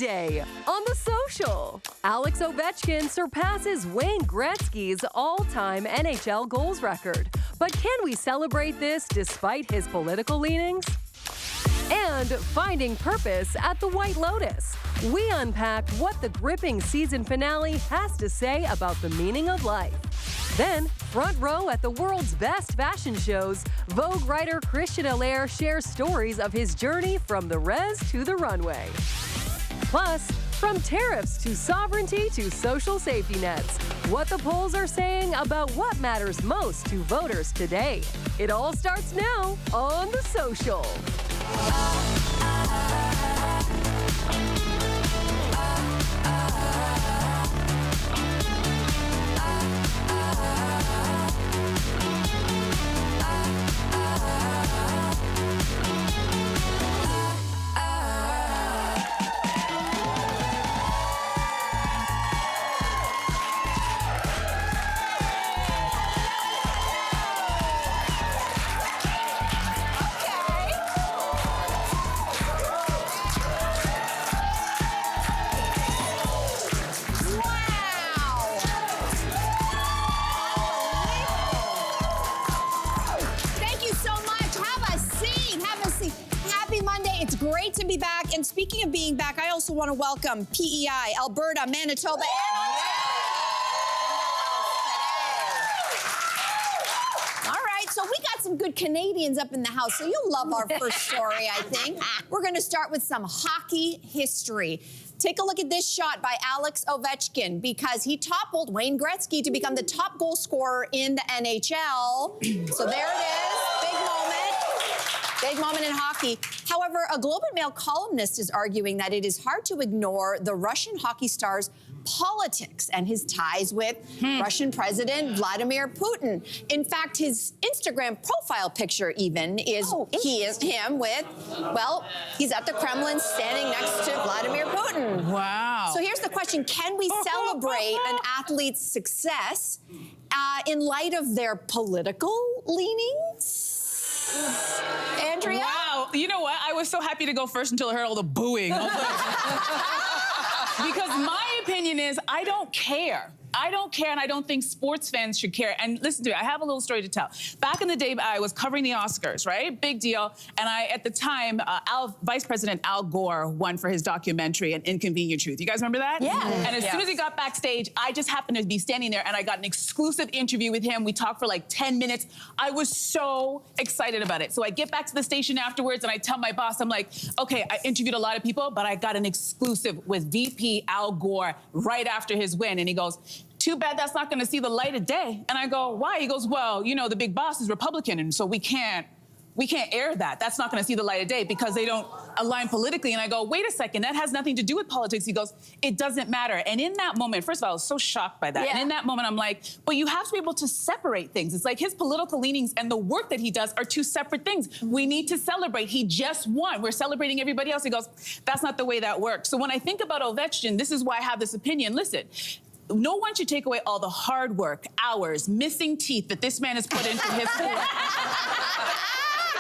today on The Social. Alex Ovechkin surpasses Wayne Gretzky's all-time NHL goals record. But can we celebrate this despite his political leanings? And finding purpose at the White Lotus. We unpack what the gripping season finale has to say about the meaning of life. Then, front row at the world's best fashion shows, Vogue writer Christian Allaire shares stories of his journey from the res to the runway. Plus, from tariffs to sovereignty to social safety nets, what the polls are saying about what matters most to voters today. It all starts now on The Social. Great to be back. And speaking of being back, I also want to welcome PEI, Alberta, Manitoba, and All right, so we got some good Canadians up in the house, so you'll love our first story, I think. We're going to start with some hockey history. Take a look at this shot by Alex Ovechkin because he toppled Wayne Gretzky to become the top goal scorer in the NHL. So there it is, big moment. Big moment in hockey. However, a Globe and Mail columnist is arguing that it is hard to ignore the Russian hockey star's politics and his ties with Russian President Vladimir Putin. In fact, his Instagram profile picture even is him with, well, he's at the Kremlin standing next to Vladimir Putin. Wow. So here's the question, can we celebrate an athlete's success in light of their political leanings? Andrea? Wow. You know what? I was so happy to go first until I heard all the booing. I was like, because my opinion is I don't care. I don't care, and I don't think sports fans should care. And listen to me, I have a little story to tell. Back in the day, I was covering the Oscars, right? Big deal. And at the time, Vice President Al Gore won for his documentary, An Inconvenient Truth. You guys remember that? Yeah. And as soon as he got backstage, I just happened to be standing there, and I got an exclusive interview with him. We talked for like 10 minutes. I was so excited about it. So I get back to the station afterwards, and I tell my boss, I'm like, okay, I interviewed a lot of people, but I got an exclusive with VP Al Gore right after his win. And he goes, too bad that's not going to see the light of day. And I go, why? He goes, well, you know, the big boss is Republican, and so we can't air that. That's not going to see the light of day because they don't align politically. And I go, wait a second, that has nothing to do with politics. He goes, it doesn't matter. And in that moment, first of all, I was so shocked by that. Yeah. And in that moment, I'm like, but you have to be able to separate things. It's like his political leanings and the work that he does are two separate things. We need to celebrate. He just won. We're celebrating everybody else. He goes, that's not the way that works. So when I think about Ovechkin, this is why I have this opinion. Listen, no one should take away all the hard work, hours, missing teeth that this man has put into his career.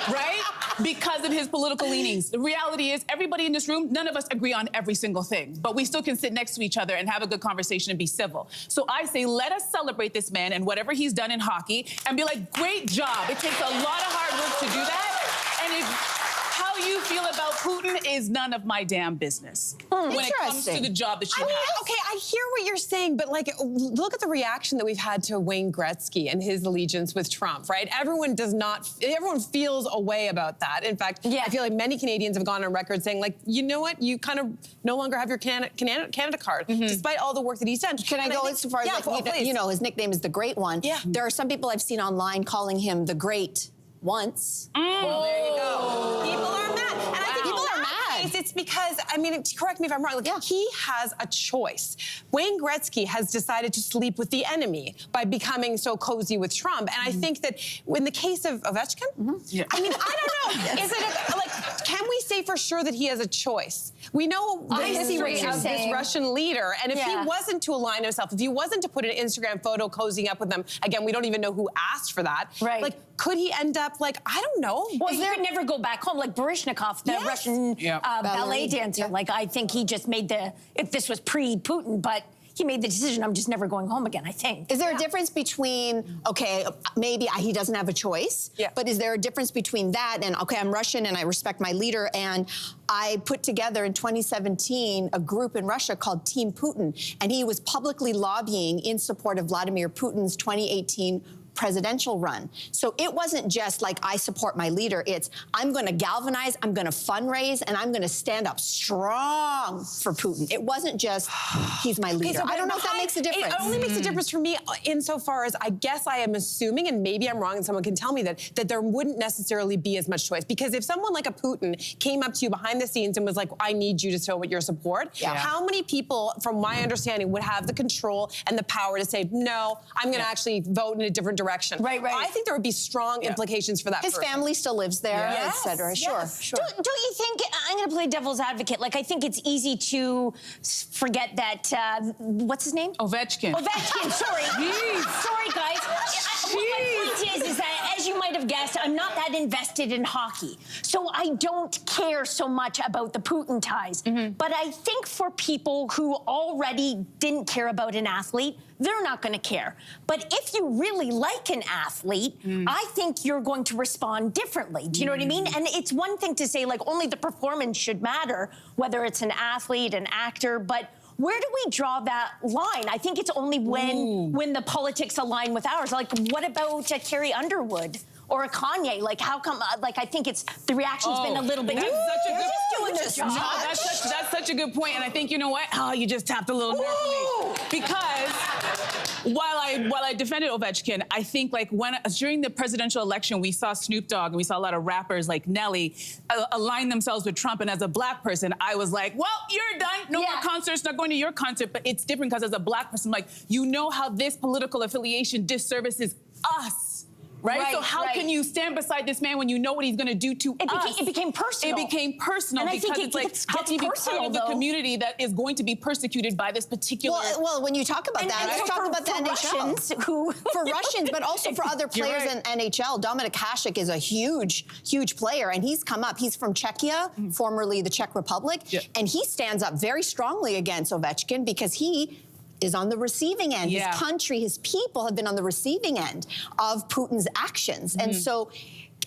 Right? Because of his political leanings. The reality is, everybody in this room, none of us agree on every single thing, but we still can sit next to each other and have a good conversation and be civil. So I say, let us celebrate this man and whatever he's done in hockey and be like, great job. It takes a lot of hard work to do that. And how you feel about Putin is none of my damn business when it comes to the job that you have. Okay, I hear what you're saying, but like, look at the reaction that we've had to Wayne Gretzky and his allegiance with Trump, right? Everyone feels a way about that. In fact, I feel like many Canadians have gone on record saying, like, you know what? You kind of no longer have your Canada card, despite all the work that he's done. Can I go as far as, you know, his nickname is the Great One. Yeah. There are some people I've seen online calling him the Great Once. Well, there you go. People are mad. And I think people are mad. It's because, I mean, correct me if I'm wrong, like, he has a choice. Wayne Gretzky has decided to sleep with the enemy by becoming so cozy with Trump. And I think that in the case of Ovechkin, I mean, I don't know. Is it like, can we say for sure that he has a choice. We know the history of this Russian leader, and if he wasn't to align himself, if he wasn't to put an Instagram photo cozying up with them, again, we don't even know who asked for that. Right. Like, could he end up like, I don't know. Well, he could never go back home, like Baryshnikov, the Russian ballet dancer. Like, I think he just made if this was pre-Putin, but he made the decision, I'm just never going home again, I think. Is there a difference between, okay, maybe he doesn't have a choice, but is there a difference between that and, okay, I'm Russian and I respect my leader, and I put together in 2017 a group in Russia called Team Putin, and he was publicly lobbying in support of Vladimir Putin's 2018 presidential run. So it wasn't just like, I support my leader. It's, I'm going to galvanize, I'm going to fundraise, and I'm going to stand up strong for Putin. It wasn't just, he's my leader. So, I don't know if that makes a difference. It only makes a difference for me insofar as I guess I am assuming, and maybe I'm wrong and someone can tell me that there wouldn't necessarily be as much choice. Because if someone like a Putin came up to you behind the scenes and was like, I need you to show your support, how many people, from my understanding, would have the control and the power to say, no, I'm going to actually vote in a different direction? Right. I think there would be strong implications for that His person. family still lives there, et cetera. Sure. Don't you think, I'm going to play devil's advocate, like, I think it's easy to forget that, what's his name? Ovechkin. Ovechkin, sorry. Sorry, guys. My point is that, as you might have guessed, I'm not that invested in hockey. So I don't care so much about the Putin ties. But I think for people who already didn't care about an athlete, they're not going to care. But if you really like an athlete, I think you're going to respond differently. Do you know what I mean? And it's one thing to say, like, only the performance should matter, whether it's an athlete, an actor, but where do we draw that line? I think it's only when the politics align with ours. Like, what about Carrie Underwood or a Kanye? Like, how come? Like, I think it's the reaction's been a little bit. That's such a good. Just doing the job. No, that's such a good point, and I think, you know what? Oh, you just tapped a little nerve for me, because while I defended Ovechkin, I think, like, when during the presidential election, we saw Snoop Dogg and we saw a lot of rappers like Nelly align themselves with Trump, and as a black person, I was like, well, you're done. No more concerts. Not going to your concert. But it's different because as a black person, like, you know how this political affiliation disservices us. Right? So how can you stand beside this man when you know what he's going to do to us? It became personal. It became personal, and because it's like, how can you be part of the community that is going to be persecuted by this particular... Well, when you talk about that, let's talk about the NHL. Russians For Russians, but also for other players in NHL. Dominik Hasek is a huge, huge player, and he's come up. He's from Czechia, formerly the Czech Republic, and he stands up very strongly against Ovechkin because he is on the receiving end. His country, his people have been on the receiving end of Putin's actions. And so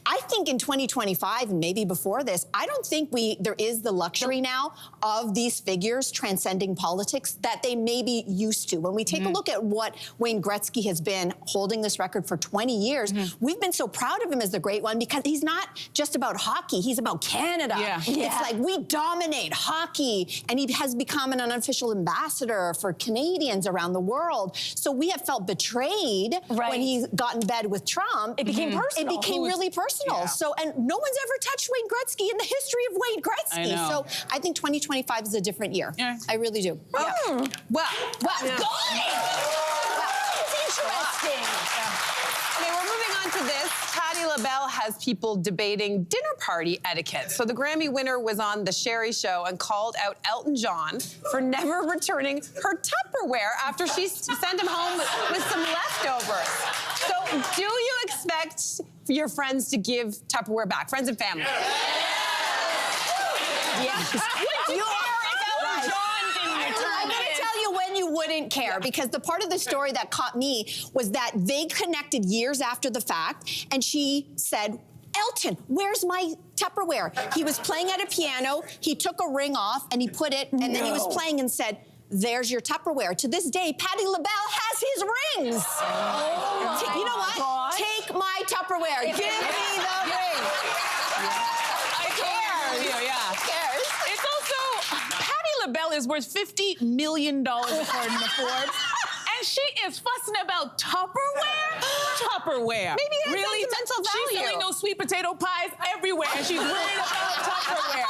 I think in 2025, and maybe before this, I don't think there is the luxury now of these figures transcending politics that they may be used to. When we take a look at what Wayne Gretzky has been holding this record for 20 years, we've been so proud of him as the great one because he's not just about hockey, he's about Canada. It's like, we dominate hockey, and he has become an unofficial ambassador for Canadians around the world. So we have felt betrayed when he got in bed with Trump. It became personal. It became really personal. So, and no one's ever touched Wayne Gretzky in the history of Wayne Gretzky. So I think 2025 is a different year. I really do. Well, Interesting. Okay, we're moving on to this. Patti LaBelle has people debating dinner party etiquette. So the Grammy winner was on The Sherry Show and called out Elton John for never returning her Tupperware after she sent him home with some leftovers. So do you expect your friends to give Tupperware back, friends and family? I'm going to tell you when you wouldn't care, because the part of the story that caught me was that they connected years after the fact, and she said, Elton, where's my Tupperware? He was playing at a piano, he took a ring off, and he put it, and then he was playing and said, there's your Tupperware. To this day, Patti LaBelle has his rings. You know what? God. Take my Tupperware. Give me the ring. I care. It's also, Patti LaBelle is worth $50 million according to Forbes. And she is fussing about Tupperware? Tupperware. Maybe it has sentimental value. She's selling those sweet potato pies everywhere, and she's worried about Tupperware.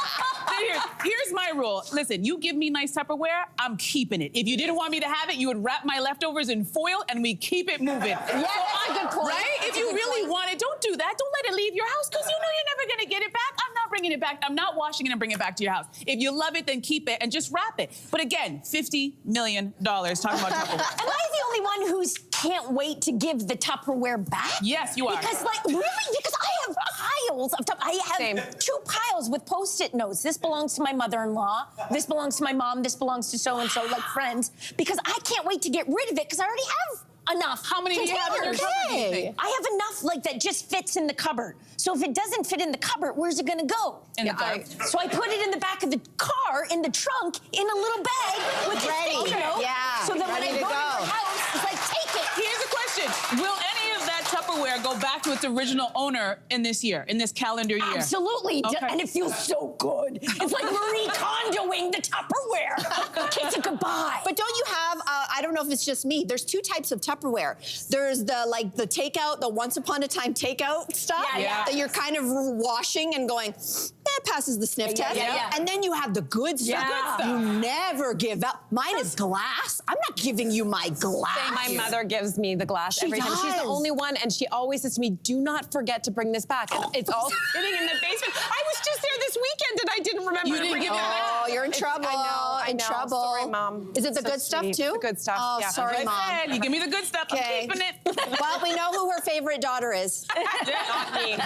Here's my rule. Listen, you give me nice Tupperware, I'm keeping it. If you didn't want me to have it, you would wrap my leftovers in foil, and we keep it moving. Yeah, that's a good point. Right? If you really want it, don't do that. Don't let it leave your house, because you know you're never going to get it back. I'm not bringing it back. I'm not washing it and bringing it back to your house. If you love it, then keep it and just wrap it. But again, $50 million talking about Tupperware. Am I the only one who can't wait to give the Tupperware back? Yes, you are. Because, like, really? Because I have piles of I have 2 piles with Post-it notes. This belongs to my mother-in-law. This belongs to my mom. This belongs to so-and-so, like friends. Because I can't wait to get rid of it because I already have enough. How many do you have in your cupboard, do you think? I have enough, like, that just fits in the cupboard. So if it doesn't fit in the cupboard, where's it gonna go? In the car. So I put it in the back of the car, in the trunk, in a little bag with the sticky note. Yeah. So that when I Ready to go to go. the house, it's like, take it. Here's a question. Will any of that Tupperware go back to its original owner in this year, in this calendar year? Absolutely. Okay. And it feels so good. It's like Marie Kondoing the Tupperware. Kiss it goodbye. But don't you have, I don't know if it's just me, there's 2 types of Tupperware. There's the takeout, the once upon a time takeout stuff that you're kind of washing and going, that passes the sniff test. And then you have the good stuff. Yeah. You never give up. Mine is glass. I'm not giving you my glass. My mother gives me the glass every time. She's the does. only one, and she always says to me, do not forget to bring this back. And it's all sitting in the basement. I was just there this weekend, and I didn't remember to bring it back. Oh, you're in trouble. I know. In trouble. Sorry, Mom. Is it the So good stuff, sweet. too? The good stuff, Oh, yeah. sorry, That's what I Mom. said. You give me the good stuff. Okay. I'm keeping it. Well, we know who her favorite daughter is. Not me.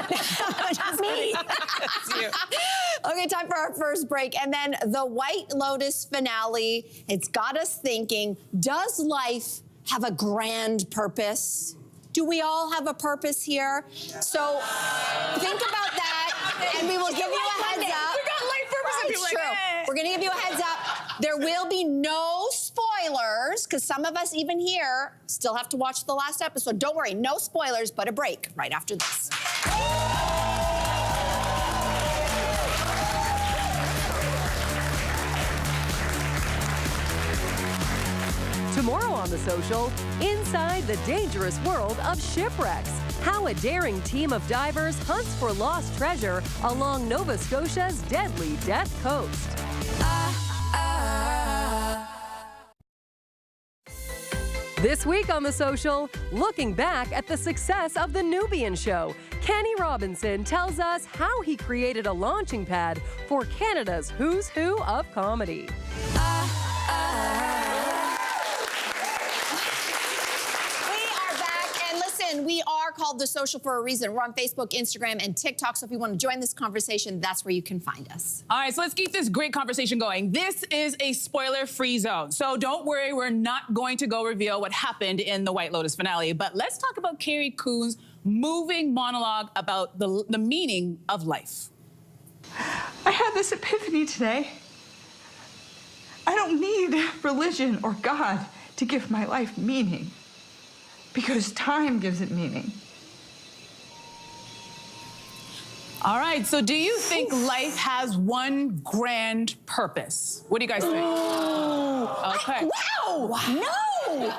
Just me. Okay, time for our first break. And then the White Lotus finale. It's got us thinking, does life have a grand purpose? Do we all have a purpose here? So think about that, and we will give you a heads up. We got life purpose, and It's people are true. like, eh. We're gonna give you a heads up. There will be no spoilers, because some of us even here still have to watch the last episode. Don't worry, no spoilers, but a break right after this. Tomorrow on The Social, inside the dangerous world of shipwrecks. How a daring team of divers hunts for lost treasure along Nova Scotia's deadly Death Coast. This week on The Social, looking back at the success of The Nubian Show, Kenny Robinson tells us how he created a launching pad for Canada's who's who of comedy. We are called The Social for a reason. We're on Facebook, Instagram, and TikTok. So if you want to join this conversation, that's where you can find us. All right, so let's keep this great conversation going. This is a spoiler-free zone. So don't worry, we're not going to go reveal what happened in the White Lotus finale. But let's talk about Carrie Coon's moving monologue about the meaning of life. I had this epiphany today. I don't need religion or God to give my life meaning, because time gives it meaning. All right, so do you think life has one grand purpose? What do you guys think? Okay. Wow! No!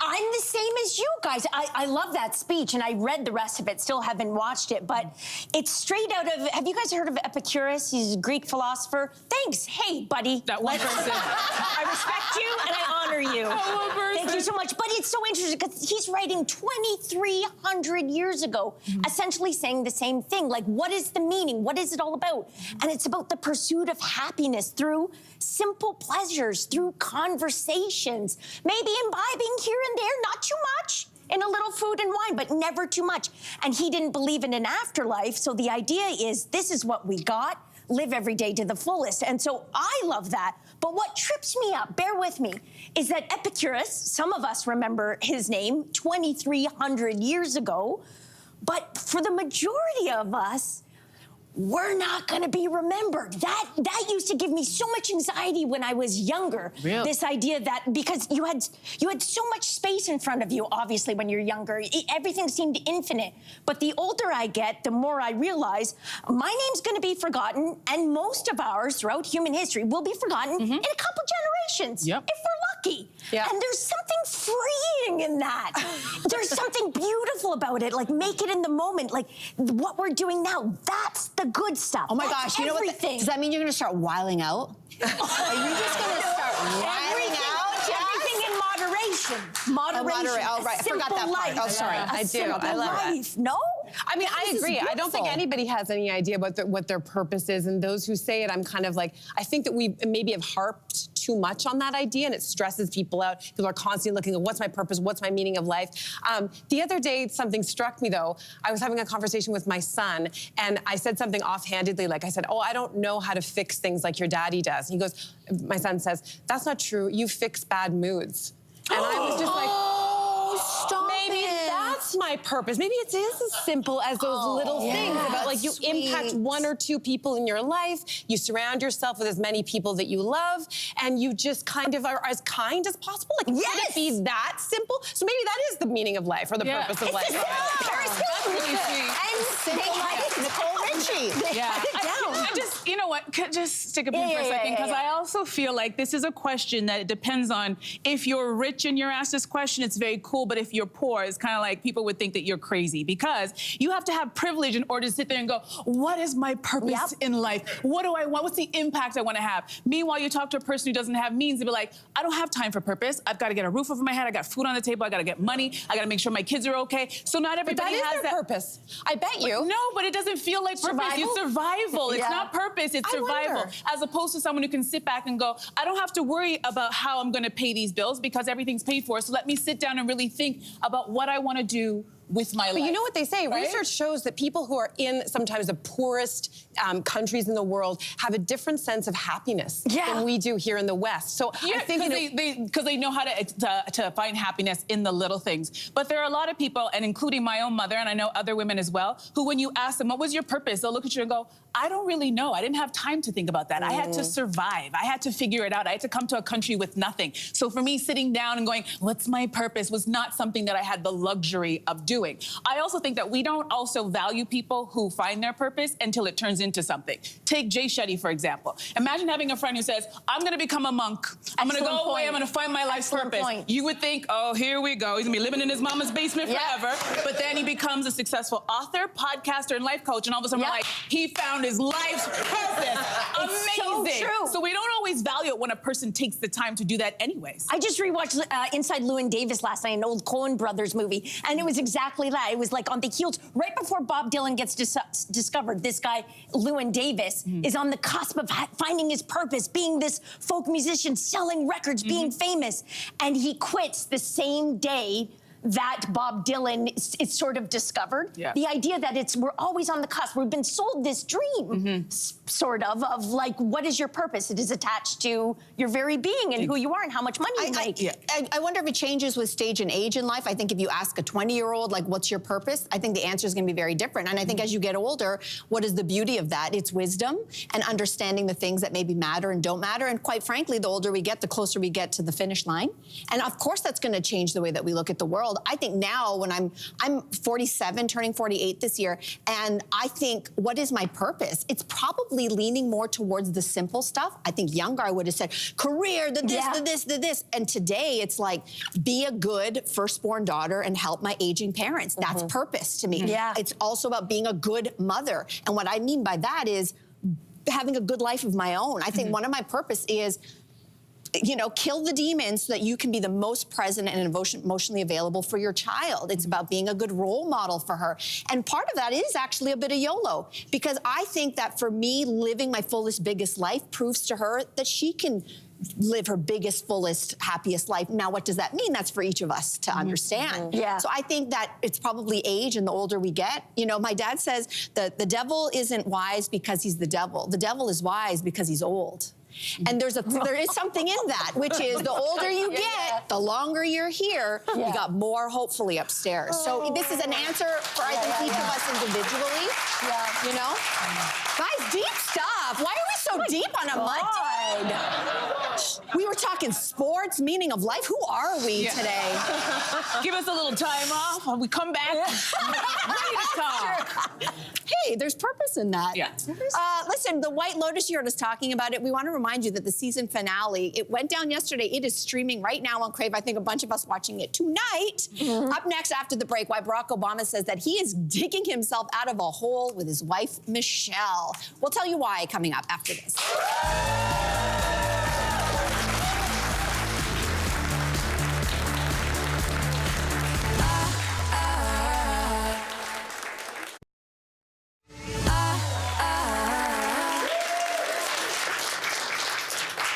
I'm the same as you guys. I love that speech, and I read the rest of it, still haven't watched it, but it's straight out of, have you guys heard of Epicurus? He's a Greek philosopher. Thanks. Hey, buddy. That one person. I respect you, and I honor you. That one person. Thank you so much. But it's so interesting, because he's writing 2,300 years ago, essentially saying the same thing. Like, what is the meaning? What is it all about? And it's about the pursuit of happiness through simple pleasures, through conversations, maybe imbibing here and there, not too much, in a little food and wine, but never too much. And he didn't believe in an afterlife, so the idea is this is what we got, live every day to the fullest. And so I love that. But what trips me up, bear with me, is that Epicurus, some of us remember his name 2,300 years ago, but for the majority of us, we're not gonna be remembered. That used to give me so much anxiety when I was younger. Really? This idea that, because you had so much space in front of you, obviously, when you're younger. Everything seemed infinite. But the older I get, the more I realize my name's gonna be forgotten, and most of ours throughout human history will be forgotten in a couple generations, Yep. if we're lucky. Yeah. And there's something freeing in that. There's something beautiful about it, like make it in the moment, like what we're doing now, that's the good stuff. Oh my That's gosh, you know what? everything. Does that mean you're going to start wiling out? Are you just going to start wiling out? Everything in moderation. Moderation. Oh, right. I forgot that Simple part. life. Oh, sorry. A I do. simple I love that. life. No? I mean, I agree. I don't think anybody has any idea what their purpose is, and those who say it, I'm kind of like, I think that we maybe have harped too much on that idea, and it stresses people out. People are constantly looking at what's my purpose, what's my meaning of life. The other day, something struck me though. I was having a conversation with my son, and I said something offhandedly, like I said, oh, I don't know how to fix things like your daddy does. And he goes, my son says, that's not true. You fix bad moods. And I was just like, stop maybe it. that's my purpose. Maybe it is as simple as those little things about like you impact 1 or 2 people in your life, you surround yourself with as many people that you love, and you just kind of are as kind as possible. Like, could it be that simple? So maybe that is the meaning of life or the purpose of life. That's really sweet. And simple like Nicole Richie. Yeah. I just, you know what, just stick a pin for a second, because I also feel like this is a question that it depends on. If you're rich and you're asked this question, it's very cool, but if you're poor, it's kind of like people would think that you're crazy, because you have to have privilege in order to sit there and go, what is my purpose in life? What do I want? What's the impact I want to have? Meanwhile, you talk to a person who doesn't have means, they'll be like, I don't have time for purpose. I've got to get a roof over my head. I got food on the table. I got to get money. I got to make sure my kids are okay. So not everybody has that. But that is their purpose. I bet you. No, but it doesn't feel like purpose. It's survival. It's not purpose. It's survival. As opposed to someone who can sit back and go, I don't have to worry about how I'm going to pay these bills because everything's paid for. So let me sit down and really think about what I want to do with my life. But you know what they say? Right? Research shows that people who are in sometimes the poorest countries in the world have a different sense of happiness than we do here in the West. So I think because they know how to find happiness in the little things. But there are a lot of people, and including my own mother, and I know other women as well, who when you ask them, what was your purpose? They'll look at you and go, I don't really know. I didn't have time to think about that. I had to survive. I had to figure it out. I had to come to a country with nothing. So for me, sitting down and going, what's my purpose, was not something that I had the luxury of doing. I also think that we don't also value people who find their purpose until it turns into something. Take Jay Shetty, for example. Imagine having a friend who says, I'm going to become a monk. I'm going to go away. I'm going to find my life's purpose. You would think, oh, here we go. He's going to be living in his mama's basement forever. But then he becomes a successful author, podcaster, and life coach. And all of a sudden, we're like, he found his life's purpose. Amazing. So true. So we don't always value it when a person takes the time to do that anyways. I just rewatched Inside Llewyn Davis last night, an old Coen Brothers movie, and it was exactly that. It was like on the heels, right before Bob Dylan gets discovered, this guy, Llewyn Davis, is on the cusp of finding his purpose, being this folk musician, selling records, being famous, and he quits the same day that Bob Dylan is sort of discovered. The idea that we're always on the cusp. We've been sold this dream, sort of like, what is your purpose? It is attached to your very being and who you are and how much money you make. I wonder if it changes with stage and age in life. I think if you ask a 20-year-old, like, what's your purpose? I think the answer is going to be very different. And I think as you get older, what is the beauty of that? It's wisdom and understanding the things that maybe matter and don't matter. And quite frankly, the older we get, the closer we get to the finish line. And of course, that's going to change the way that we look at the world. I think now when I'm 47, turning 48 this year, and I think, what is my purpose? It's probably leaning more towards the simple stuff. I think younger, I would have said career, the this. And today it's like, be a good firstborn daughter and help my aging parents. That's purpose to me. It's also about being a good mother. And what I mean by that is having a good life of my own. I think one of my purpose is, kill the demons so that you can be the most present and emotionally available for your child. It's about being a good role model for her. And part of that is actually a bit of YOLO, because I think that for me, living my fullest, biggest life proves to her that she can live her biggest, fullest, happiest life. Now, what does that mean? That's for each of us to understand. So I think that it's probably age, and the older we get. My dad says that the devil isn't wise because he's the devil. The devil is wise because he's old. And there is something in that, which is the older you get, the longer you're here, you got more, hopefully, upstairs. So this is an answer for, I think, each of us individually. Guys, deep stuff. Why are we so deep on a Monday? We were talking sports, meaning of life. Who are we today? Give us a little time off. When we come back, ready to talk. Hey, there's purpose in that. Listen, the White Lotus, you heard us talking about it. We want to remind you that the season finale, it went down yesterday. It is streaming right now on Crave. I think a bunch of us watching it tonight. Up next after the break, why Barack Obama says that he is digging himself out of a hole with his wife, Michelle. We'll tell you why coming up after this.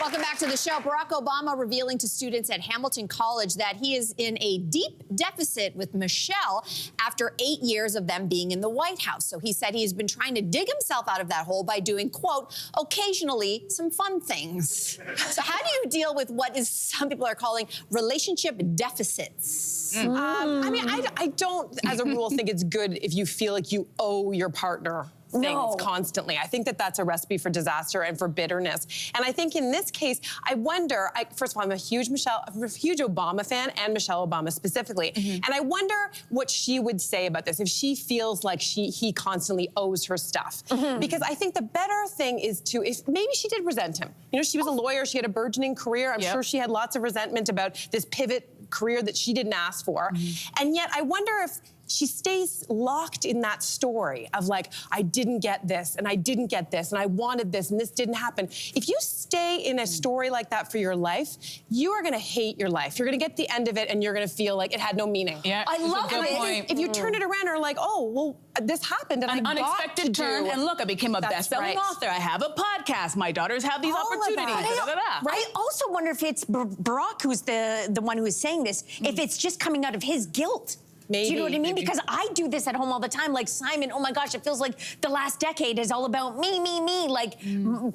Welcome back to the show. Barack Obama revealing to students at Hamilton College that he is in a deep deficit with Michelle after 8 years of them being in the White House. So he said he's been trying to dig himself out of that hole by doing, quote, occasionally some fun things. So how do you deal with what is some people are calling relationship deficits? I mean, I don't, as a rule, think it's good if you feel like you owe your partner things constantly. I think that that's a recipe for disaster and for bitterness. And I think in this case, I wonder, first of all, I'm a huge Obama fan, and Michelle Obama specifically. And I wonder what she would say about this, if she feels like he constantly owes her stuff. Because I think the better thing is to, if maybe she did resent him. You know, she was a lawyer, she had a burgeoning career. I'm sure she had lots of resentment about this pivot career that she didn't ask for. And yet I wonder if she stays locked in that story of like, I didn't get this, and I didn't get this, and I wanted this, and this didn't happen. If you stay in a story like that for your life, you are gonna hate your life. You're gonna get the end of it, and you're gonna feel like it had no meaning. Yeah, I love it. If you turn it around and are like, oh, well, this happened, and an I got unexpected to turn, do. and look, I became a That's best-selling author. I have a podcast. My daughters have these All of opportunities. that. I also wonder if it's Barack who's the one who is saying this, if it's just coming out of his guilt. Maybe. Do you know what I mean? Maybe. Because I do this at home all the time. Like, Simon, oh my gosh, it feels like the last decade is all about me, like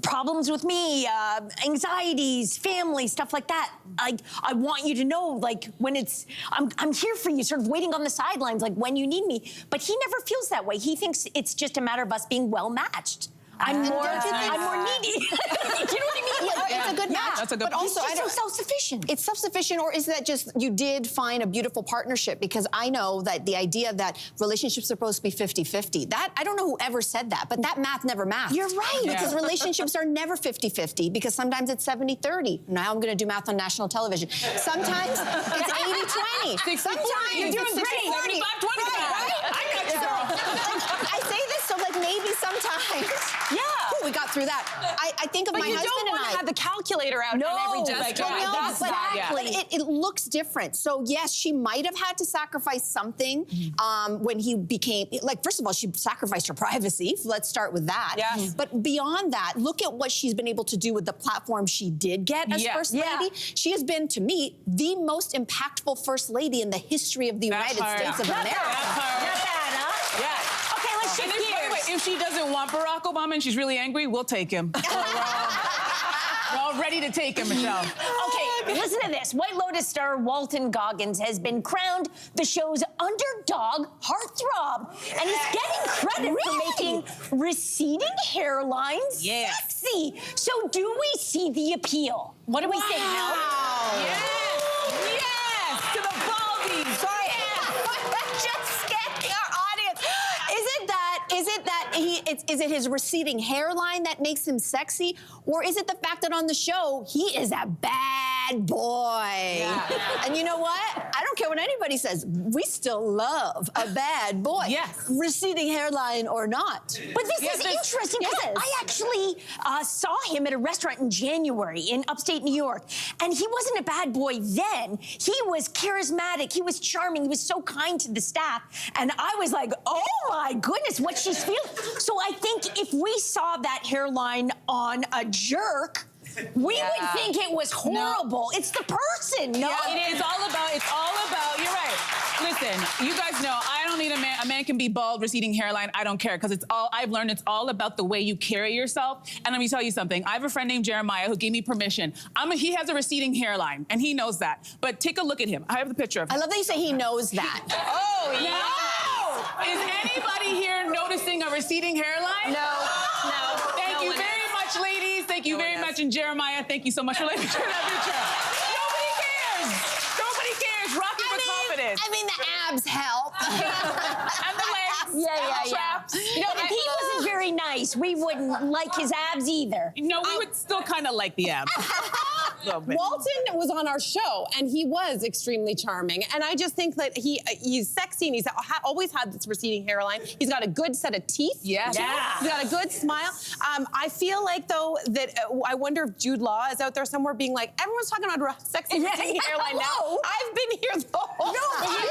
problems with me, anxieties, family, stuff like that. I want you to know, like, when it's, I'm here for you, sort of waiting on the sidelines, like when you need me. But he never feels that way. He thinks it's just a matter of us being well matched. I'm more needy. Do you know what I mean? It's a good match. That's a good but also, He's just so self-sufficient. It's self-sufficient, or is that just you did find a beautiful partnership? Because I know that the idea that relationships are supposed to be 50-50, that, I don't know who ever said that, but that math never mathed. You're right. Because relationships are never 50-50, because sometimes it's 70-30. Now I'm gonna do math on national television. Sometimes it's 80-20. Sometimes you're doing it's 60-40. great. 75-25. Right? I got you, girl. I say this so like maybe sometimes. Yeah. Ooh, we got through that. I think of But my you husband don't and want I. to have the calculator out No, on every like, gesture. no, But it looks different. So yes, she might have had to sacrifice something when he became, like, first of all, she sacrificed her privacy. Let's start with that. Yes. But beyond that, look at what she's been able to do with the platform she did get as First Lady. She has been, to me, the most impactful First Lady in the history of the United States of America. Yeah. Okay, let's shift gears. By the way, if she doesn't want Barack Obama and she's really angry, we'll take him. We're all ready to take him, Michelle. Okay, listen to this. White Lotus star Walton Goggins has been crowned the show's underdog heartthrob, and he's getting credit for making receding hairlines sexy. So do we see the appeal? What do we think, Mel? Yes! Yes! To the baldies! Sorry. Just scanning our audience. Is it his receding hairline that makes him sexy? Or is it the fact that on the show, he is a bad boy? Yeah. And you know what? I don't care what anybody says. We still love a bad boy. Yes. Receding hairline or not. But this is interesting because I actually saw him at a restaurant in January in upstate New York. And he wasn't a bad boy then. He was charismatic. He was charming. He was so kind to the staff. And I was like, oh my goodness, what she's feeling. So I think if we saw that hairline on a jerk, we would think it was horrible. It's the person, no? Yeah, it's all about, you're right. Listen, you guys know, I don't need a man. A man can be bald, receding hairline, I don't care, because I've learned it's all about the way you carry yourself. And let me tell you something, I have a friend named Jeremiah who gave me permission. He has a receding hairline, and he knows that. But take a look at him. I have the picture of him. I love that you say he knows that. Oh, yeah. Is anybody here noticing a receding hairline? No. Thank you very much, ladies. Thank you very much. And Jeremiah, thank you so much for letting me turn that picture. Nobody cares. Nobody cares. Rock it with confidence. I mean, the abs help. And the legs. Traps. You know, if he wasn't very nice, we wouldn't like his abs either. No, we would still kind of like the abs. Walton was on our show, and he was extremely charming. And I just think that he's sexy, and he's always had this receding hairline. He's got a good set of teeth. Yes. Yeah. He's got a good smile. I feel like, though, that I wonder if Jude Law is out there somewhere being like, everyone's talking about a sexy receding hairline now. I've been here the whole time.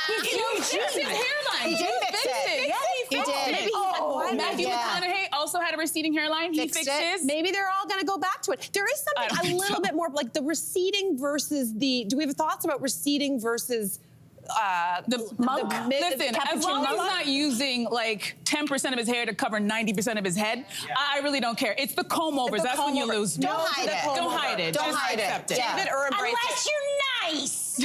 He fixed his hairline. He did fix it. Yes, he did. Maybe Matthew McConaughey also also had a receding hairline. He fixed his. Maybe they're all going to go back to it. There is something a little bit more like the receding versus the. Do we have thoughts about receding versus? The monk. Listen, as long as he's not using like 10% of his hair to cover 90% of his head, I really don't care. It's the comb overs. That's when you lose. Don't hide it. Don't hide it. Don't hide accept it. it. Yeah. Or embrace Unless you're nice.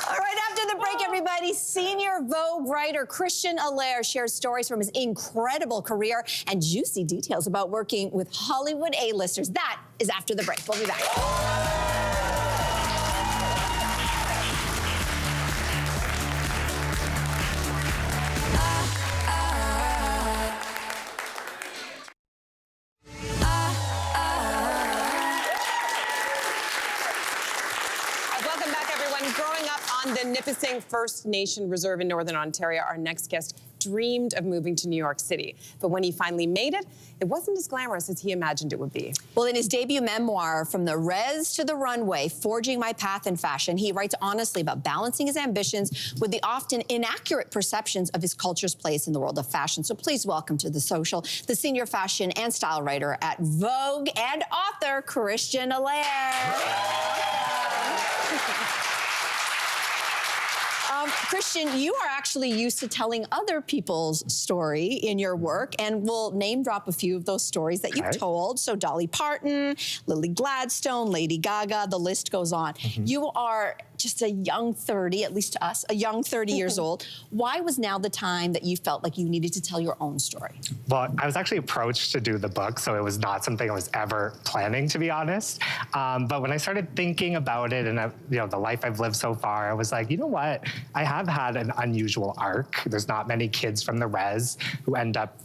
All right, after the break, everybody, senior Vogue writer Christian Allaire shares stories from his incredible career and juicy details about working with Hollywood A-listers. That is after the break. We'll be back. Welcome back, everyone. Growing up on the Nipissing First Nation Reserve in Northern Ontario, our next guest dreamed of moving to New York City. But when he finally made it, it wasn't as glamorous as he imagined it would be. Well, in his debut memoir, From the Res to the Runway, Forging My Path in Fashion, he writes honestly about balancing his ambitions with the often inaccurate perceptions of his culture's place in the world of fashion. So please welcome to The Social, the senior fashion and style writer at Vogue and author, Christian Allaire. Christian, you are actually used to telling other people's story in your work, and we'll name drop a few of those stories that you've told. So Dolly Parton, Lily Gladstone, Lady Gaga, the list goes on. You are just a young 30, at least to us, a young 30 years old. Why was now the time that you felt like you needed to tell your own story? Well, I was actually approached to do the book, so it was not something I was ever planning, to be honest. But when I started thinking about it and the life I've lived so far, I was like, you know what? I have had an unusual arc. There's not many kids from the res who end up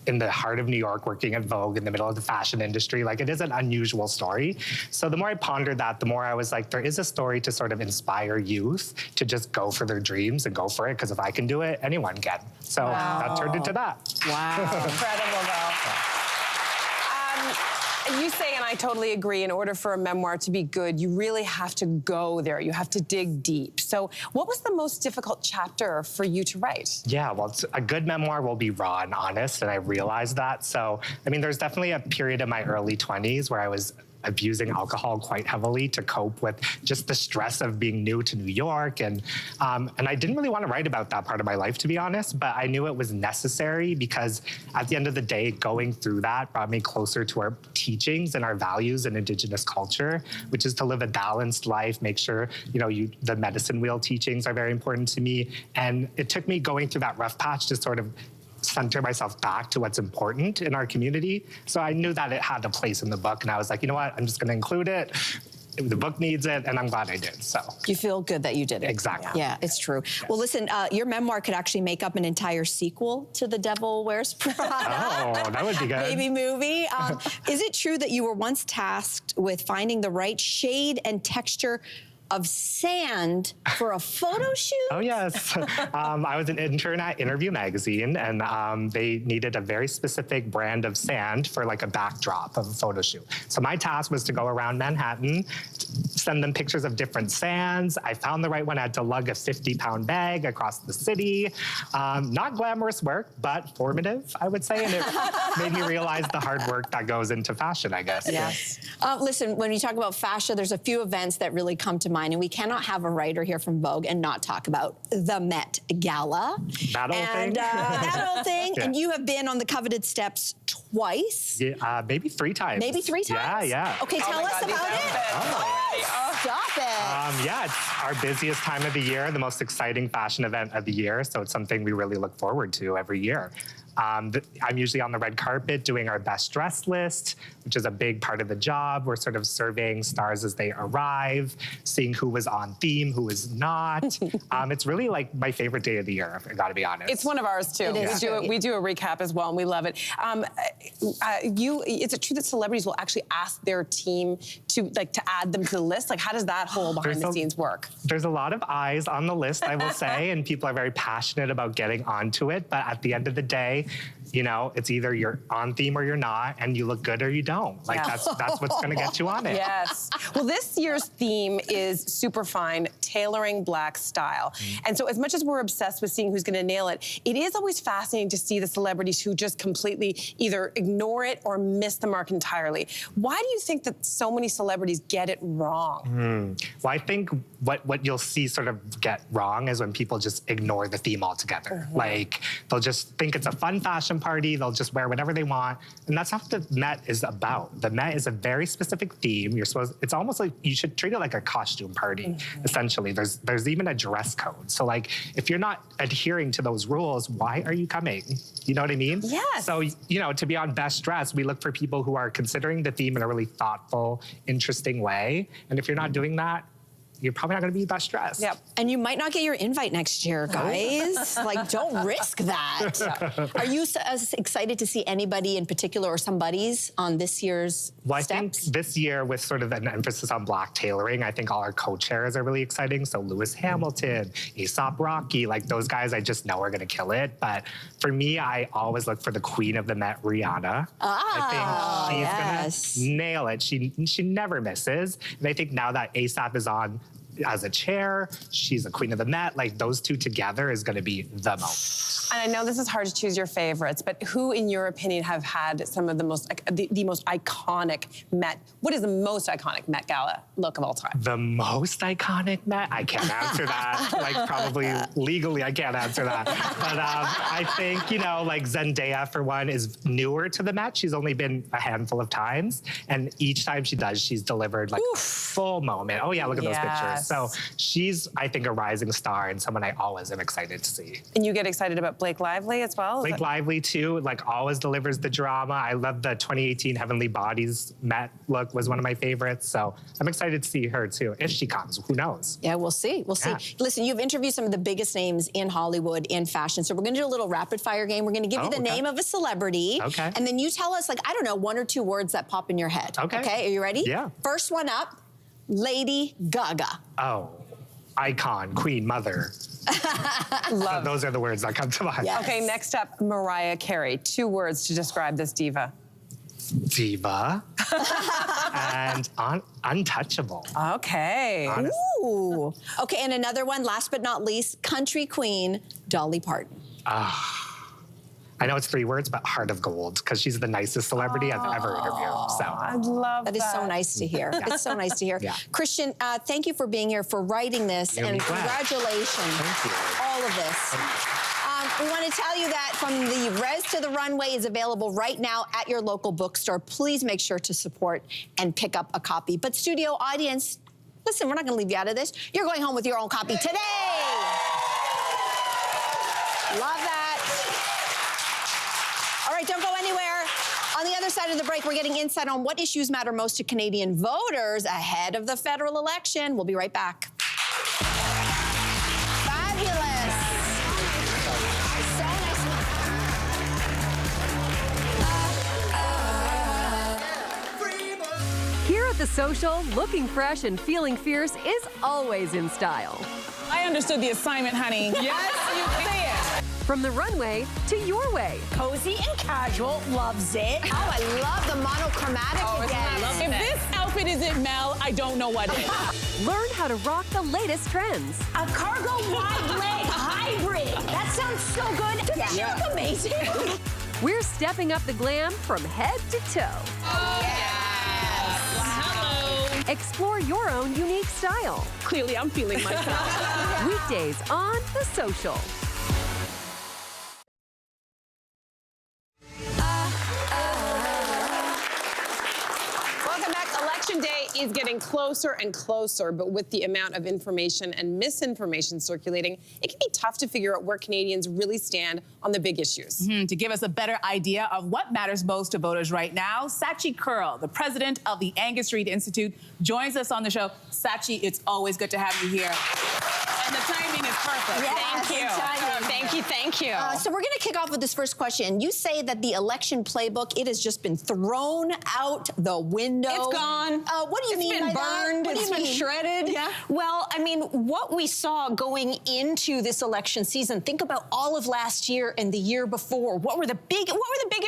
in the heart of New York working at Vogue in the middle of the fashion industry. Like, it is an unusual story. So the more I pondered that, the more I was like, there is a story to sort of inspire youth to just go for their dreams and go for it, because if I can do it, anyone can. So that turned into that. Wow. Incredible, though. You say, and I totally agree, in order for a memoir to be good, you really have to go there. You have to dig deep. So what was the most difficult chapter for you to write? Yeah, well, a good memoir will be raw and honest, and I realized that. So, I mean, there's definitely a period in my early 20s where I was abusing alcohol quite heavily to cope with just the stress of being new to New York. And I didn't really want to write about that part of my life, to be honest, but I knew it was necessary because at the end of the day, going through that brought me closer to our teachings and our values in Indigenous culture, which is to live a balanced life, make sure, the medicine wheel teachings are very important to me. And it took me going through that rough patch to sort of center myself back to what's important in our community. So I knew that it had a place in the book, and I was like, you know what, I'm just going to include it. The book needs it, and I'm glad I did. So you feel good that you did it. Exactly. Yeah, it's true. Yes. Well, listen, your memoir could actually make up an entire sequel to The Devil Wears Prada. Oh, that would be good. Maybe movie. Is it true that you were once tasked with finding the right shade and texture of sand for a photo shoot? Oh, yes. I was an intern at Interview Magazine, and they needed a very specific brand of sand for like a backdrop of a photo shoot. So my task was to go around Manhattan, send them pictures of different sands. I found the right one. I had to lug a 50-pound bag across the city. Not glamorous work, but formative, I would say. And it made me realize the hard work that goes into fashion, I guess. Yes. Listen, when we talk about fashion, there's a few events that really come to mind, and we cannot have a writer here from Vogue and not talk about the Met Gala. That old thing. That old thing. Yeah. And you have been on the coveted steps twice. Yeah, maybe 3 times. Maybe 3 times? Yeah. Okay, tell us about it. Stop it. Yeah, it's our busiest time of the year, the most exciting fashion event of the year. So it's something we really look forward to every year. I'm usually on the red carpet doing our best dress list, which is a big part of the job. We're sort of surveying stars as they arrive, seeing who was on theme, who was not. It's really like my favorite day of the year, I gotta be honest. It's one of ours too. We do a recap as well, and we love it. Is it true that celebrities will actually ask their team to add them to the list? Like, how does that whole behind the scenes work? There's a lot of eyes on the list, I will say, and people are very passionate about getting onto it. But at the end of the day, it's either you're on theme or you're not, and you look good or you don't. Like, that's what's gonna get you on it. Yes. Well, this year's theme is super fine tailoring black style. And so as much as we're obsessed with seeing who's gonna nail it, it is always fascinating to see the celebrities who just completely either ignore it or miss the mark entirely. Why do you think that so many celebrities get it wrong? Well, I think what you'll see sort of get wrong is when people just ignore the theme altogether. Like, they'll just think it's a fun fashion party, they'll just wear whatever they want, and that's not what the Met is about. The Met is a very specific theme. It's almost like you should treat it like a costume party, essentially. There's even a dress code. So, like, if you're not adhering to those rules, why are you coming? You know what I mean? Yes. So, you know, to be on Best Dress, we look for people who are considering the theme in a really thoughtful, interesting way. And if you're not doing that, you're probably not going to be Best Dressed. Yep. And you might not get your invite next year, guys. Like, don't risk that. Are you as excited to see anybody in particular or some buddies on this year's Well, I steps? think this year, with sort of an emphasis on black tailoring, I think all our co-chairs are really exciting. So Lewis Hamilton, Aesop Rocky, like those guys I just know are going to kill it. But for me, I always look for the queen of the Met, Rihanna. I think she's going to nail it. She never misses. And I think now that Aesop is on as a chair, she's a queen of the Met, like those two together is gonna be the moment. And I know this is hard to choose your favorites, but who, in your opinion, have had some of the most, the most iconic Met? What is the most iconic Met Gala look of all time? The most iconic Met? I can't answer that. Like, probably legally, I can't answer that. But I think, you know, like Zendaya, for one, is newer to the Met. She's only been a handful of times. And each time she does, she's delivered like a full moment. Oh yeah, look at those pictures. So she's, I think, a rising star and someone I always am excited to see. And you get excited about Blake Lively as well? Blake Lively, too, like always delivers the drama. I love the 2018 Heavenly Bodies Met look was one of my favorites. So I'm excited to see her, too, if she comes. Who knows? Yeah, we'll see. We'll see. Listen, you've interviewed some of the biggest names in Hollywood in fashion. So we're going to do a little rapid fire game. We're going to give you the name of a celebrity. Okay. And then you tell us, like, I don't know, 1 or 2 words that pop in your head. Okay. Okay, are you ready? Yeah. First one up, Lady Gaga. Oh, icon, queen, mother. Love. Those are the words that come to mind. Yes. Okay, next up, Mariah Carey. 2 words to describe this diva. Diva. And untouchable. Okay. Honest. Ooh. Okay, and another one, last but not least, country queen, Dolly Parton. I know it's 3 words, but heart of gold, because she's the nicest celebrity I've ever interviewed. So I love that. That is so nice to hear. It's so nice to hear. Yeah. Christian, thank you for being here, for writing this, You're and glad. congratulations. Thank you. All of this. We want to tell you that From the Res to the Runway is available right now at your local bookstore. Please make sure to support and pick up a copy. But studio audience, listen, we're not going to leave you out of this. You're going home with your own copy today. Love that. All right, don't go anywhere. On the other side of the break, we're getting insight on what issues matter most to Canadian voters ahead of the federal election. We'll be right back. Fabulous. So nice. Here at The Social, looking fresh and feeling fierce is always in style. I understood the assignment, honey. Yes, you say it. From the runway to your way. Cozy and casual, loves it. Oh, I love the monochromatic again. If this outfit isn't Mel, I don't know what is. Learn how to rock the latest trends. A cargo wide leg hybrid. That sounds so good. Doesn't she look amazing? We're stepping up the glam from head to toe. Hello. Explore your own unique style. Clearly, I'm feeling myself. Weekdays on The Social. Welcome back. Election day is getting closer and closer, but with the amount of information and misinformation circulating, it can be tough to figure out where Canadians really stand on the big issues. To give us a better idea of what matters most to voters right now, Sachi Curl, the president of the Angus Reid Institute, joins us on the show. Sachi, it's always good to have you here. And the timing is perfect. Yes, Thank you. So we're going to kick off with this first question. You say that the election playbook, it has just been thrown out the window. It's gone. What do you mean by that? Burned. What do you It's been mean? shredded. Yeah. Well, I mean, what we saw going into this election season, think about all of last year and the year before. What were the big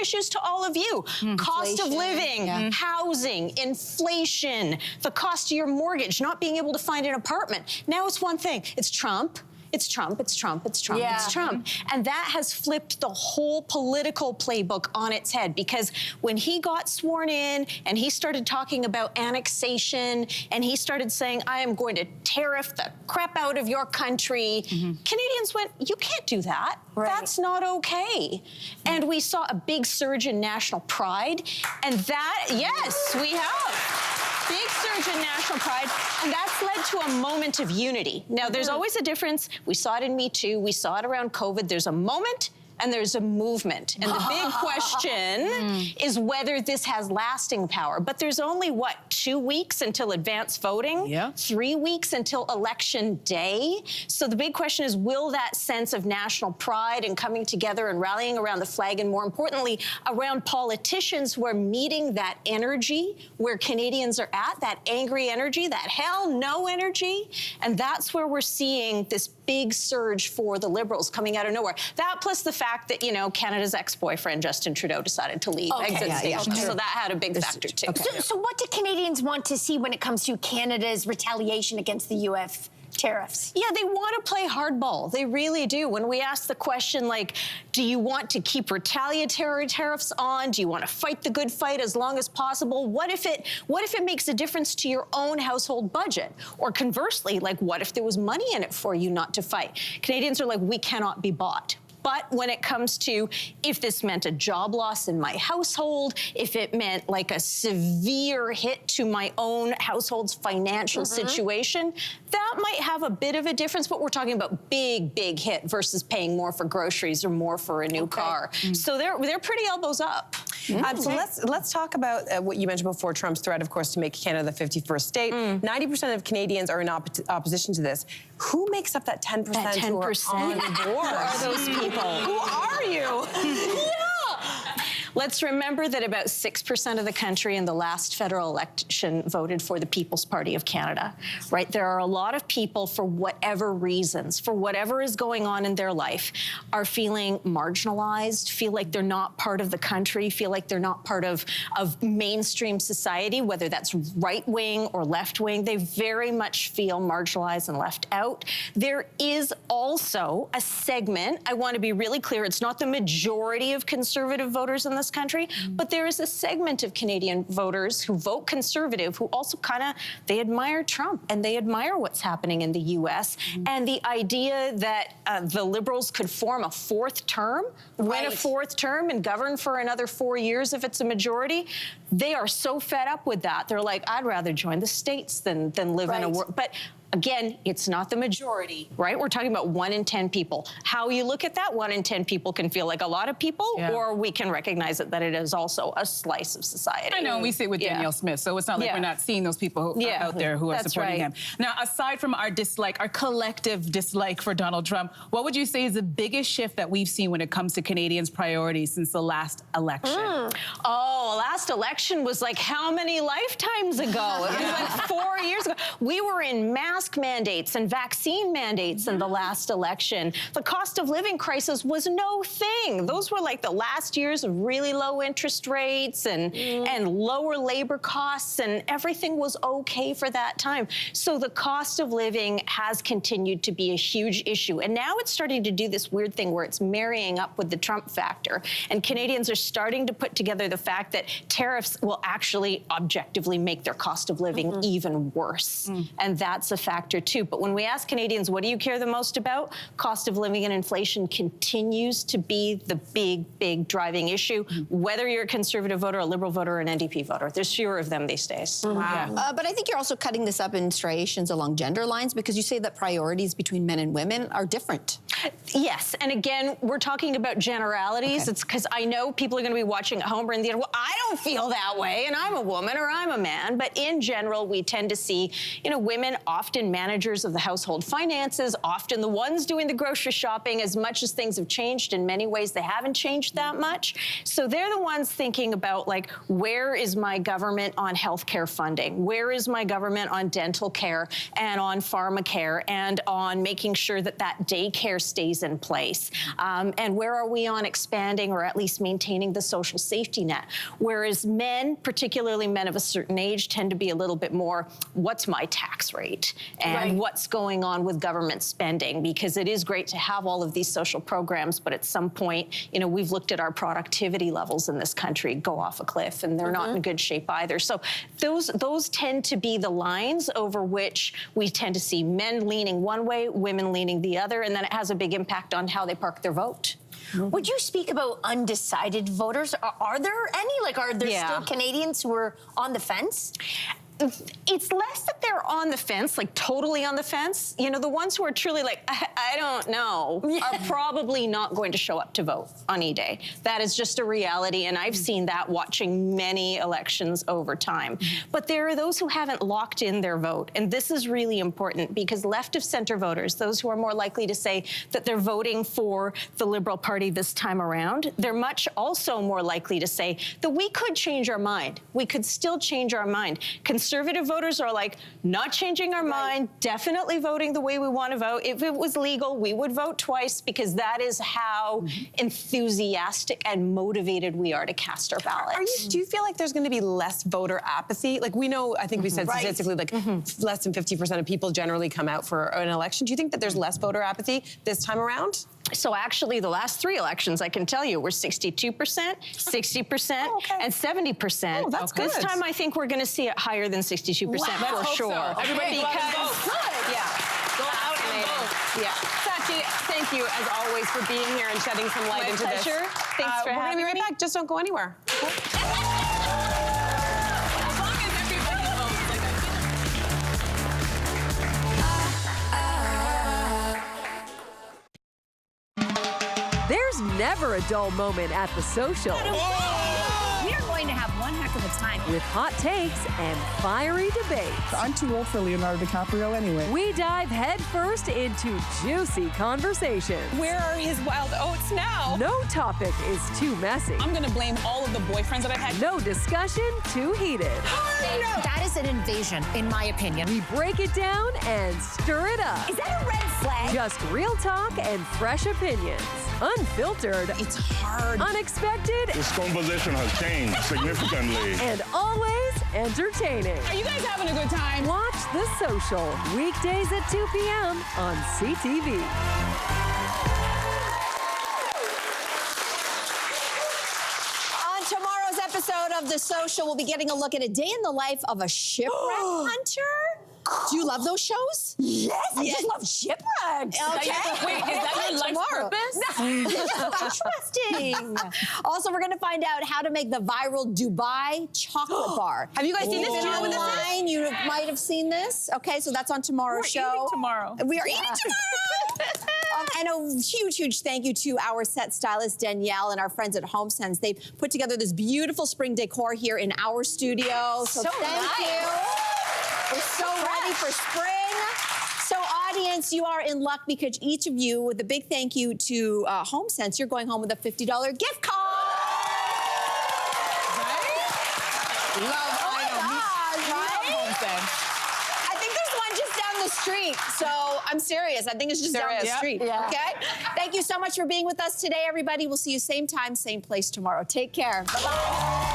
issues to all of you? Cost of living, housing, inflation, the cost of your mortgage, not being able to find an apartment. Now it's one thing. It's Trump. It's Trump, it's Trump, it's Trump, it's Trump. And that has flipped the whole political playbook on its head, because when he got sworn in and he started talking about annexation and he started saying, I am going to tariff the crap out of your country, Canadians went, you can't do that. That's not okay. And we saw a big surge in national pride. And that, yes, we have. Big surge in national pride, and that's led to a moment of unity. Now, there's always a difference. We saw it in Me Too. We saw it around COVID. There's a moment and there's a movement. And the big question is whether this has lasting power. But there's only, 2 weeks until advance voting? 3 weeks until election day? So the big question is, will that sense of national pride and coming together and rallying around the flag, and more importantly, around politicians who are meeting that energy where Canadians are at, that angry energy, that hell no energy? And that's where we're seeing this big surge for the Liberals coming out of nowhere. That plus the fact that, Canada's ex-boyfriend, Justin Trudeau, decided to leave exit station. So that had a big factor, too. So what do Canadians want to see when it comes to Canada's retaliation against the U.S. tariffs? Yeah, they want to play hardball. They really do. When we ask the question, like, do you want to keep retaliatory tariffs on? Do you want to fight the good fight as long as possible? What if it makes a difference to your own household budget? Or conversely, like, what if there was money in it for you not to fight? Canadians are like, we cannot be bought. But when it comes to if this meant a job loss in my household, if it meant like a severe hit to my own household's financial situation, that might have a bit of a difference. But we're talking about big hit versus paying more for groceries or more for a new car. So they're pretty elbows up. So let's talk about what you mentioned before, Trump's threat, of course, to make Canada the 51st state. 90% of Canadians are in opposition to this. Who makes up that 10%, who are on board? Who are those people? Who are you? Let's remember that about 6% of the country in the last federal election voted for the People's Party of Canada, right? There are a lot of people, for whatever reasons, for whatever is going on in their life, are feeling marginalized, feel like they're not part of the country, feel like they're not part of mainstream society, whether that's right-wing or left-wing. They very much feel marginalized and left out. There is also a segment, I want to be really clear, it's not the majority of conservative voters in this country, but there is a segment of Canadian voters who vote conservative who also they admire Trump and they admire what's happening in the U.S. And the idea that the Liberals could form a fourth term, win a fourth term and govern for another 4 years if it's a majority, they are so fed up with that. They're like, I'd rather join the States than live in a world. But again, it's not the majority, right? We're talking about 1 in 10 people. How you look at that, 1 in 10 people can feel like a lot of people, or we can recognize that it is also a slice of society. I know, and we see it with Danielle Smith, so it's not like we're not seeing those people who are out there who are supporting him. Now, aside from our dislike, our collective dislike for Donald Trump, what would you say is the biggest shift that we've seen when it comes to Canadians' priorities since the last election? Last election was like how many lifetimes ago? It was like 4 years ago. We were in mask mandates and vaccine mandates in the last election. The cost of living crisis was no thing. Those were like the last years of really low interest rates and lower labor costs, and everything was okay for that time. So the cost of living has continued to be a huge issue. And now it's starting to do this weird thing where it's marrying up with the Trump factor. And Canadians are starting to put together the fact that tariffs will actually objectively make their cost of living even worse. And that's a factor too. But when we ask Canadians, what do you care the most about? Cost of living and inflation continues to be the big driving issue, whether you're a conservative voter, a liberal voter, or an NDP voter. There's fewer of them these days. But I think you're also cutting this up in striations along gender lines, because you say that priorities between men and women are different. Yes, and again, we're talking about generalities. It's because I know people are going to be watching at home and well, I don't feel that way, and I'm a woman or I'm a man, but in general, we tend to see, women often managers of the household finances, often the ones doing the grocery shopping. As much as things have changed, in many ways, they haven't changed that much. So they're the ones thinking about, like, where is my government on healthcare funding? Where is my government on dental care and on pharmacare and on making sure that that daycare stays in place? And where are we on expanding or at least maintaining the social safety net? Whereas men, particularly men of a certain age, tend to be a little bit more, what's my tax rate? And what's going on with government spending? Because it is great to have all of these social programs, but at some point, we've looked at our productivity levels in this country go off a cliff, and they're not in good shape either. So those tend to be the lines over which we tend to see men leaning one way, women leaning the other, and then it has a big impact on how they park their vote. Would you speak about undecided voters? Are there any? Like, are there still Canadians who are on the fence? It's less that they're on the fence, like totally on the fence. The ones who are truly like, I don't know, are probably not going to show up to vote on E-Day. That is just a reality, and I've seen that watching many elections over time. But there are those who haven't locked in their vote, and this is really important because left of center voters, those who are more likely to say that they're voting for the Liberal Party this time around, they're much also more likely to say that we could change our mind. We could still change our mind. Conservative voters are like, not changing our mind, definitely voting the way we want to vote. If it was legal, we would vote twice, because that is how enthusiastic and motivated we are to cast our ballot. Do you feel like there's going to be less voter apathy? Like, we know, I think we said statistically, like less than 50% of people generally come out for an election. Do you think that there's less voter apathy this time around? So actually, the last 3 elections, I can tell you, were 62%, 60%, and 70%. Oh, that's good. This time, I think we're going to see it higher than 62% for sure. So. Everybody go out and vote. Go out and vote. Yeah. Patti, thank you, as always, for being here and shedding some light into this. Pleasure. Thanks for having me. We're going to be right back. Just don't go anywhere. There's never a dull moment at The Social. We are going to have one heck of a time. With hot takes and fiery debates. I'm too old for Leonardo DiCaprio anyway. We dive headfirst into juicy conversations. Where are his wild oats now? No topic is too messy. I'm going to blame all of the boyfriends that I've had. No discussion too heated. That is an invasion, in my opinion. We break it down and stir it up. Is that a red flag? Just real talk and fresh opinions. Unfiltered. It's hard. Unexpected. This conversation has changed significantly. And always entertaining. Are you guys having a good time? Watch The Social, weekdays at 2 p.m. on CTV. On tomorrow's episode of The Social, we'll be getting a look at a day in the life of a shipwreck hunter. Do you love those shows? Yes, I just love shipwrecks. Okay. Wait, is that your life's purpose? Interesting. Also, we're going to find out how to make the viral Dubai chocolate bar. Have you guys seen this? Do you know what this is? Online, you might have seen this. Okay, so that's on tomorrow's show. We're eating tomorrow. We are eating tomorrow. And a huge, huge thank you to our set stylist, Danielle, and our friends at HomeSense. They've put together this beautiful spring decor here in our studio. So thank you. We're so ready for spring. So audience, you are in luck because each of you, with a big thank you to HomeSense, you're going home with a $50 gift card. Right? Love HomeSense. I think there's one just down the street. So I'm serious. I think it's just down the street. Yeah. Okay? Thank you so much for being with us today, everybody. We'll see you same time, same place tomorrow. Take care. Bye-bye.